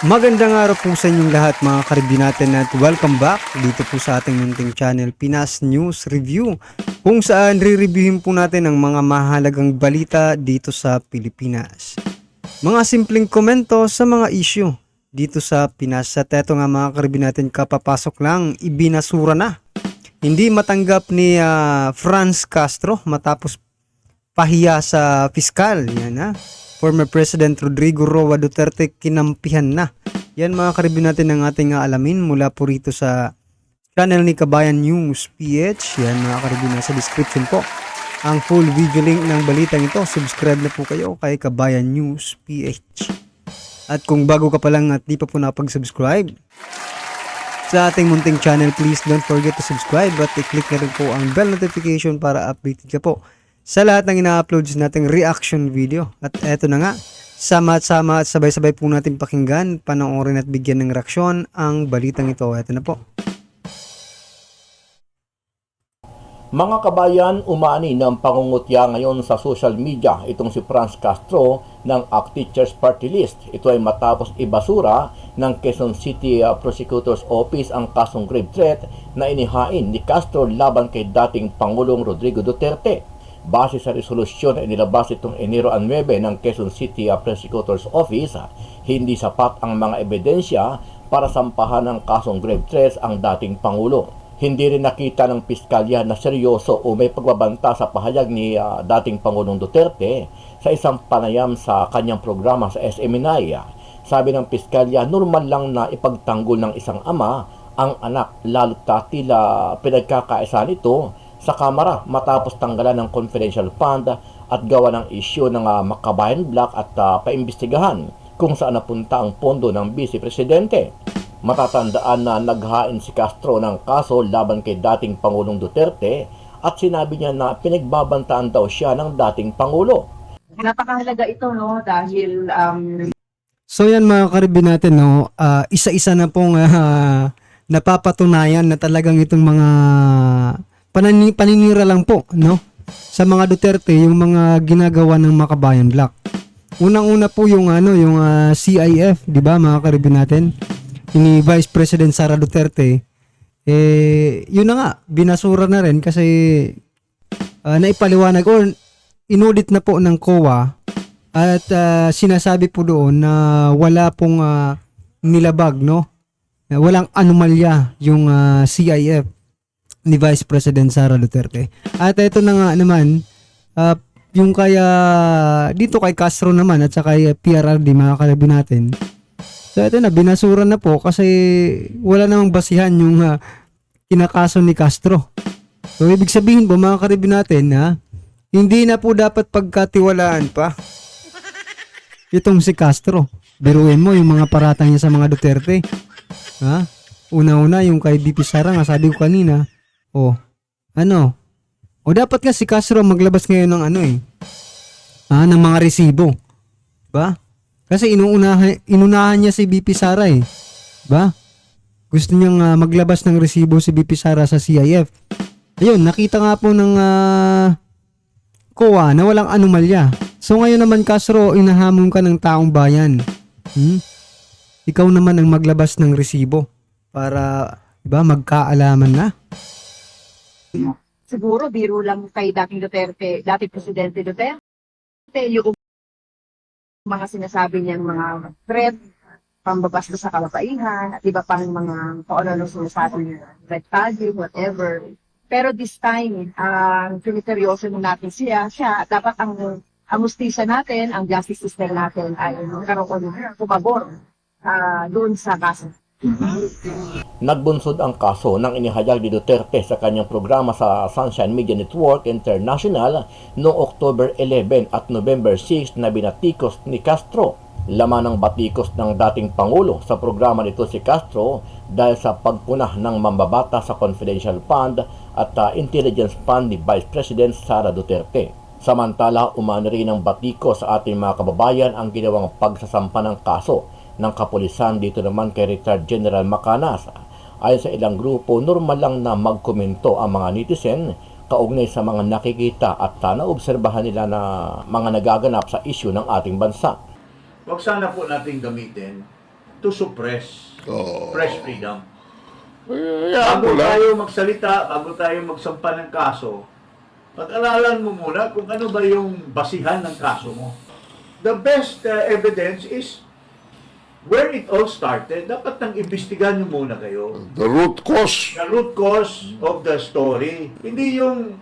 Magandang araw po sa inyong lahat mga karibin natin at welcome back dito po sa ating munting channel Pinas News Review, kung saan re-reviewin po natin ang mga mahalagang balita dito sa Pilipinas. Mga simpleng komento sa mga issue dito sa Pinas. At eto nga mga karibin natin, kapapasok lang, ibinasura na. Hindi matanggap ni Franz Castro matapos pahiya sa piskal. Yan ha. Former President Rodrigo Roa Duterte kinampihan na. Yan mga karibin natin ang ating alamin mula po rito sa channel ni Kabayan News PH. Yan mga karibin, sa description po ang full video link ng balitang ito. Subscribe na po kayo kay Kabayan News PH. At kung bago ka pa lang at di pa po napag-subscribe sa ating munting channel, please don't forget to subscribe at i-click na rin po ang bell notification para updated ka po sa lahat ng ina-uploads nating reaction video. At eto na nga, sama at sabay-sabay po natin pakinggan, panoorin at bigyan ng reaksyon ang balitang ito. Eto na po. Mga kabayan, umani ng pangungutya ngayon sa social media itong si Franz Castro ng ACT Teachers Party List. Ito ay matapos ibasura ng Quezon City Prosecutor's Office ang kasong grave threat na inihain ni Castro laban kay dating Pangulong Rodrigo Duterte. Base sa resolusyon na inilabas itong Enero 9 ng Quezon City Prosecutor's Office, hindi sapat ang mga ebidensya para sampahan ng kasong grave threats ang dating Pangulo. Hindi rin nakita ng piskalya na seryoso o may pagbabanta sa pahayag ni dating Pangulong Duterte sa isang panayam sa kanyang programa sa SM-9. Sabi ng piskalya, normal lang na ipagtanggol ng isang ama ang anak, lalo't tila pinagkakaisa nito sa Kamara matapos tanggalan ng confidential fund at gawa ng isyu ng Makabayan Black at paimbestigahan kung saan napunta ang pondo ng Vice Presidente. Matatandaan na naghain si Castro ng kaso laban kay dating Pangulong Duterte at sinabi niya na pinagbabantaan daw siya ng dating Pangulo. Napakahalaga ito, no, dahil So yan mga karibin natin, no, isa-isa na pong napapatunayan na talagang itong mga paninira lang po, no, sa mga Duterte, yung mga ginagawa ng Makabayan Black. Unang-una po yung yung CIF, 'di ba mga karibin natin? Ni Vice President Sara Duterte, yun na nga, binasura na rin kasi naipaliwanag o inudit na po ng COA at sinasabi po doon na wala pong nilabag, no? Walang anomalya yung CIF ni Vice President Sara Duterte. At ito na nga naman, yung kaya dito kay Castro naman at saka kay PRRD, mga karibin natin. So ito na, binasura na po kasi wala namang basihan yung kinakaso ni Castro. So ibig sabihin po mga karibin natin na hindi na po dapat pagkatiwalaan pa itong si Castro. Biruin mo yung mga paratang niya sa mga Duterte. Ha? Una-una yung kay BP Sara nga, sabi ko kanina, dapat nga si Castro maglabas ngayon ng ng mga resibo. Ba? Kasi inunahan niya si BP Sara ba? Gusto niyang maglabas ng resibo si BP Sara sa CIF. Ayun, nakita nga po ng COA na walang anomalya. So ngayon naman Castro, inahamon ka ng taong bayan. Ikaw naman ang maglabas ng resibo para, diba, magkaalaman na. siguro biro lang kay dating Duterte, dating Presidente Duterte, yung mga sinasabi niyang mga threat, pambabasta sa kalapaihan, at iba pang mga kung ano sinasabi niya, red tagging, whatever. Pero this time, siniseryoso natin siya, dapat ang hustisya natin, ang justice system natin ay karoon pumabor doon sa kaso. Nagbunsod ang kaso ng inihayag ni Duterte sa kanyang programa sa Sunshine Media Network International noong October 11 at November 6 na binatikos ni Castro. Laman ng batikos ng dating Pangulo sa programa nito si Castro dahil sa pagpunah ng mambabata sa confidential fund at intelligence fund ni Vice President Sara Duterte. Samantala, umani rin ng batikos sa ating mga kababayan ang ginawang pagsasampa ng kaso ng kapulisan dito naman kay Retired General Macanas. Ayon sa ilang grupo, normal lang na magkomento ang mga netizen kaugnay sa mga nakikita at naobserbahan nila na mga nagaganap sa isyu ng ating bansa. Huwag sana po natin gamitin to suppress press freedom. Yan Bago mo lang. tayo magsalita, bago tayo magsampa ng kaso, pag-aralan mo muna kung ano ba yung basihan ng kaso mo. The best evidence is where it all started. Dapat nang imbestigahan nyo muna kayo. The root cause. The root cause of the story. Hindi yung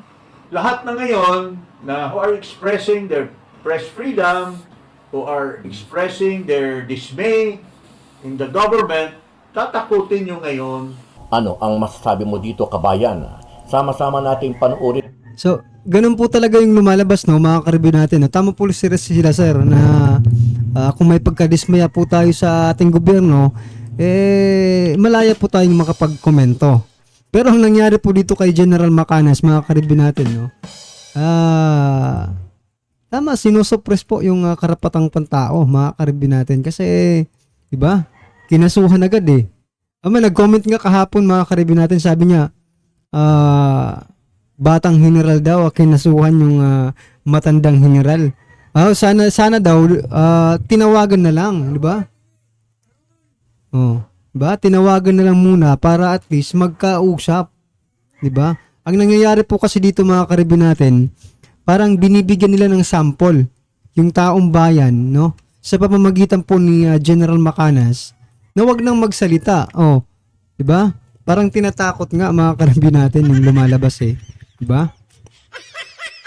lahat na ngayon na who are expressing their press freedom, who are expressing their dismay in the government, tatakutin nyo ngayon. Ano ang masasabi mo dito, kabayan? Sama-sama nating panuorin. So, ganun po talaga yung lumalabas, no, mga ka-review natin. No? Tama po sila, sir, na kung may pagkadismaya po tayo sa ating gobyerno, malaya po tayong makapag-komento. Pero ang nangyari po dito kay General Macanas, mga ka-review natin, no, tama, sinusuppress po yung karapatang pantao, mga ka-review natin. Kasi, di ba, kinasuhan agad eh. Nag-comment nga kahapon, mga ka-review natin, sabi niya, batang general daw, kinasuhan yung matandang general. Sana daw tinawagan na lang, di ba? Di ba? Tinawagan na lang muna para at least magkausap, di ba? Ang nangyayari po kasi dito, mga ka-review natin, parang binibigyan nila ng sample yung taong bayan, no? Sa pamamagitan po ni General Macanas, na wag nang magsalita. Di ba? Parang tinatakot nga, mga ka-review natin yung lumalabas eh. Diba?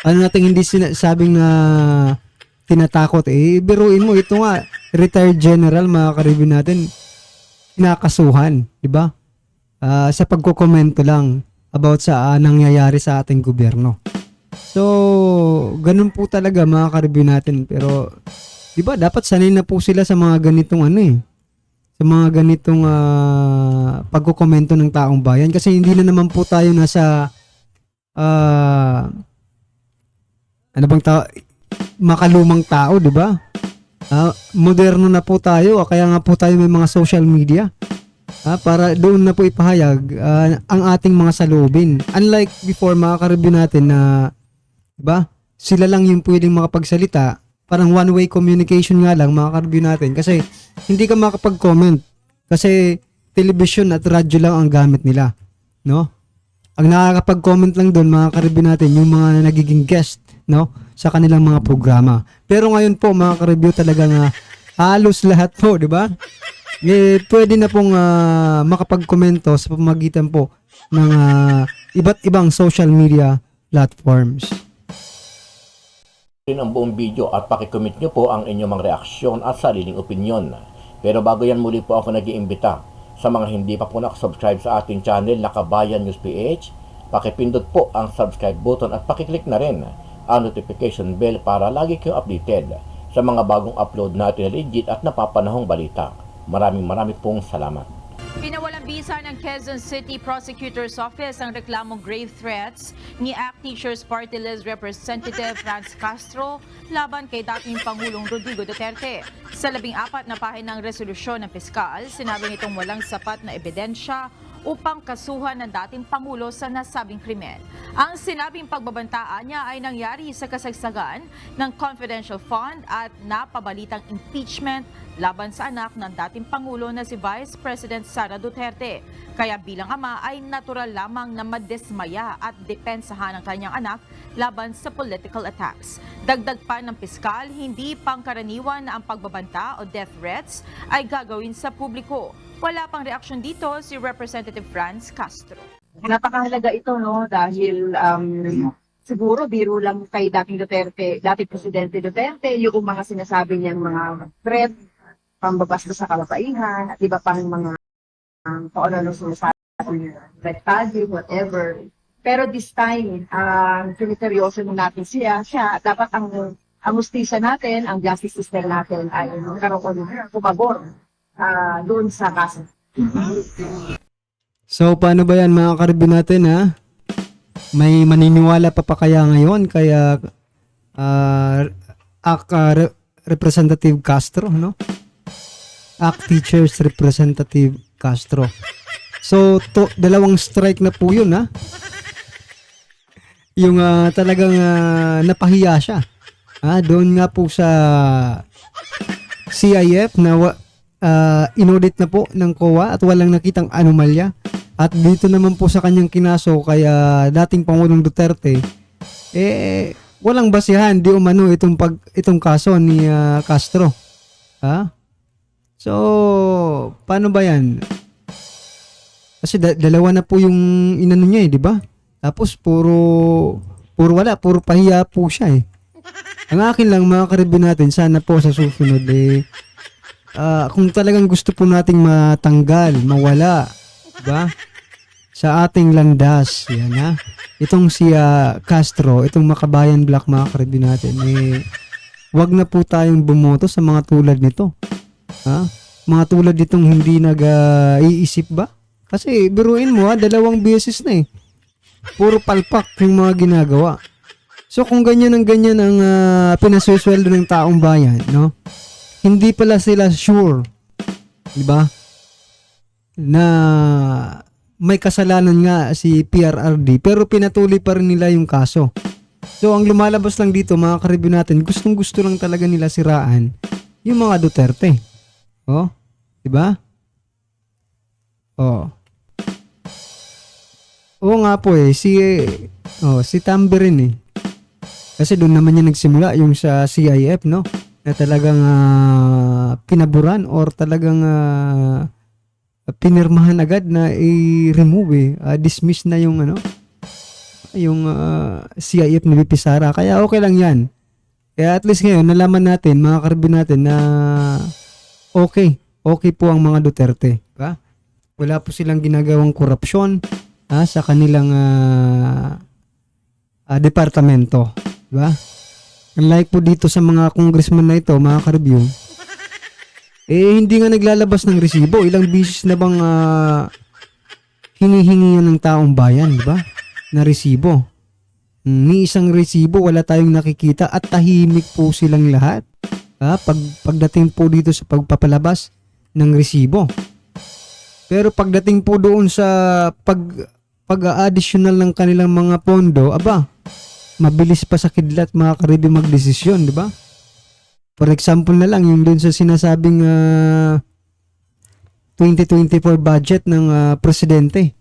Ano natin hindi sinasabing na tinatakot biruin mo, ito nga, retired general, mga ka-review natin, kinakasuhan, diba? Sa pagkokomento lang about sa nangyayari sa ating gobyerno. So, ganun po talaga, mga ka-review natin. Pero, diba, dapat sanay na po sila sa mga ganitong sa mga ganitong pagkokomento ng taong bayan. Kasi hindi na naman po tayo nasa makalumang tao, di ba? Moderno na po tayo, kaya nga po tayo may mga social media para doon na po ipahayag ang ating mga saloobin. Unlike before, mga ka-review natin na, di ba, sila lang yung pwedeng makapagsalita, parang one-way communication nga lang, mga ka-review natin, kasi hindi ka makapag-comment kasi television at radyo lang ang gamit nila, no? Ang nakakapag-comment lang doon, mga ka-review natin, yung mga nagiging guest, no, sa kanilang mga programa. Pero ngayon po, mga ka-review, talagang halos lahat po, di ba? Pwede na pong makapag-komento sa pamamagitan po ng iba't ibang social media platforms. Ang buong video at pakikomment nyo po ang inyong mga reaksyon at sariling opinyon. Pero bago yan, muli po ako nag-iimbita sa mga hindi pa po nakasubscribe sa ating channel na Kabayan News PH, pakipindot po ang subscribe button at pakiclick na rin ang notification bell para lagi kayong updated sa mga bagong upload natin na legit at napapanahong balita. Maraming pong salamat. Pinawalang bisa ng Quezon City Prosecutor's Office ang reklamong grave threats ni ACT Teachers Party List Representative Franz Castro laban kay dating Pangulong Rodrigo Duterte. Sa 14 na pahinang resolusyon ng piskal, sinabi nitong walang sapat na ebidensya upang kasuhan ng dating Pangulo sa nasabing krimen. Ang sinabing pagbabantaan niya ay nangyari sa kasagsagan ng confidential fund at napabalitang impeachment laban sa anak ng dating Pangulo na si Vice President Sara Duterte. Kaya bilang ama ay natural lamang na madismaya at depensahan ang kanyang anak laban sa political attacks. Dagdag pa ng piskal, hindi pangkaraniwan na ang pagbabanta o death threats ay gagawin sa publiko. Wala pang reaksyon dito si Representative Franz Castro. Napakahalaga ito, no, dahil siguro biro lang kay dating Duterte, dating Presidente Duterte, yung mga sinasabi niyang mga threat, pambabastos sa kalapaihan, at iba pang mga kung ano sinasabi niya, red tag, whatever. Pero this time, siniseryoso natin siya, dapat ang hustisya natin, ang justice system natin ay karoon pumabor doon sa kaso. So, paano ba yan, mga ka-review natin, May maniniwala pa kaya ngayon kaya Representative Castro, no? ACT Teachers Representative Castro. So, dalawang strike na po yun, Yung talagang napahiya siya. Doon nga po sa CIF na inaudit na po ng COA at walang nakitang anomalya. At dito naman po sa kanyang kinaso kaya dating Pangulong Duterte, walang basihan di umano itong kaso ni Castro. Ha? So, paano ba yan? Kasi dalawa na po yung inano niya di ba? Tapos puro pahiya po siya Ang akin lang mga karibyo natin, sana po sa susunod kung talagang gusto po nating matanggal, mawala, diba? Sa ating landas, yan itong si Castro, itong Makabayan Black mga karibyo natin, wag na po tayong bumoto sa mga tulad nito. Mga tulad nitong hindi nag-iisip ba? Kasi biruin mo 2 beses na puro palpak yung mga ginagawa. So kung ganyan ang pinasweldo ng taong bayan, no? Hindi pala sila sure, di ba? Na may kasalanan nga si PRRD pero pinatuloy pa rin nila yung kaso. So ang lumalabas lang dito mga karibyo natin, gustong-gusto lang talaga nila siraan yung mga Duterte. Di ba? Oo nga po si Tamberin Kasi doon naman niya nagsimula yung sa CIF, no? Na talagang pinaburan or talagang pinirmahan agad na i-remove dismiss na yung yung CIF ni VP Sara. Kaya okay lang yan. Kaya at least ngayon nalaman natin, mga karibyo natin na okay po ang mga Duterte. Diba? Wala po silang ginagawang korupsyon sa kanilang departamento. Diba? Unlike po dito sa mga congressman na ito, mga karibyo, hindi nga naglalabas ng resibo. Ilang beses na bang hinihingi yan ng taong bayan, diba? Na resibo. Ni isang resibo, wala tayong nakikita at tahimik po silang lahat. Pagdating po dito sa pagpapalabas ng resibo. Pero pagdating po doon sa pag-additional ng kanilang mga pondo, mabilis pa sa kidlat mga karibyo magdesisyon, di ba? For example na lang, yung doon sa sinasabing 2024 budget ng presidente.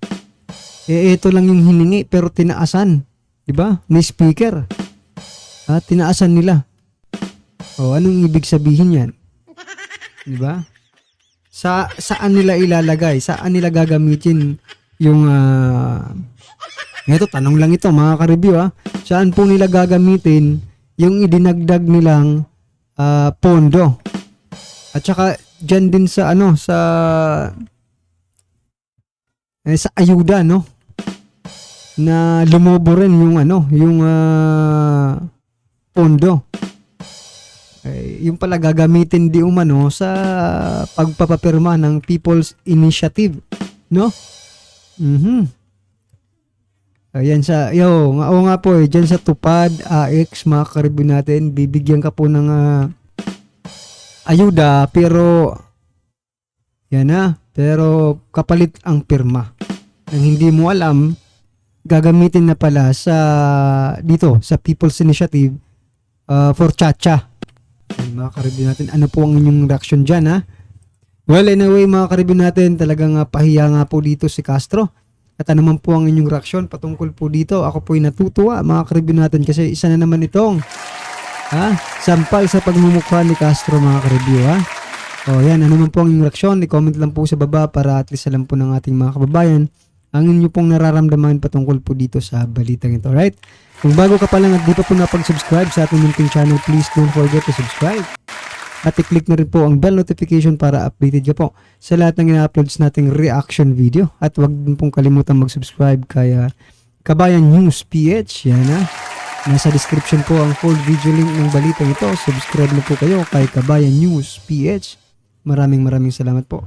Ito lang yung hiningi pero tinaasan, di ba? Ni speaker. Tinaasan nila. Anong ibig sabihin yan? Di ba? Saan nila ilalagay? Saan nila gagamitin yung ito, tanong lang ito mga karibyo Saan po nila gagamitin yung idinagdag nilang pondo? At saka dyan din sa sa ayuda, no? Na lumobo rin yung yung pondo. Yung pala gagamitin di umano sa pagpapapirma ng People's Initiative, no? Ayan oo nga po dyan sa Tupad AX mga karibyo natin, bibigyan ka po ng ayuda pero pero kapalit ang pirma. Nang hindi mo alam, gagamitin na pala dito sa People's Initiative for Chacha. Ayan, mga karibyo natin, ano po ang inyong reaction dyan Well, anyway mga karibyo natin, talagang pahiya nga po dito si Castro. At ano man po ang inyong reaksyon patungkol po dito, ako po'y natutuwa mga karibyo natin kasi isa na naman itong sampal sa pagmumukha ni Castro mga karibyo yan, ano man po ang inyong reaksyon, i-comment lang po sa baba para at least alam po ng ating mga kababayan ang inyo pong nararamdaman patungkol po dito sa balitang ito, right? Kung bago ka pa lang at di pa po napag-subscribe sa ating munting channel, please don't forget to subscribe. At i-click na rin po ang bell notification para updated ka po sa lahat ng ina-uploads nating reaction video. At huwag din pong kalimutan mag-subscribe kay Kabayan News PH. Yan Nasa description po ang full video link ng balitang ito. Subscribe na po kayo kay Kabayan News PH. Maraming salamat po.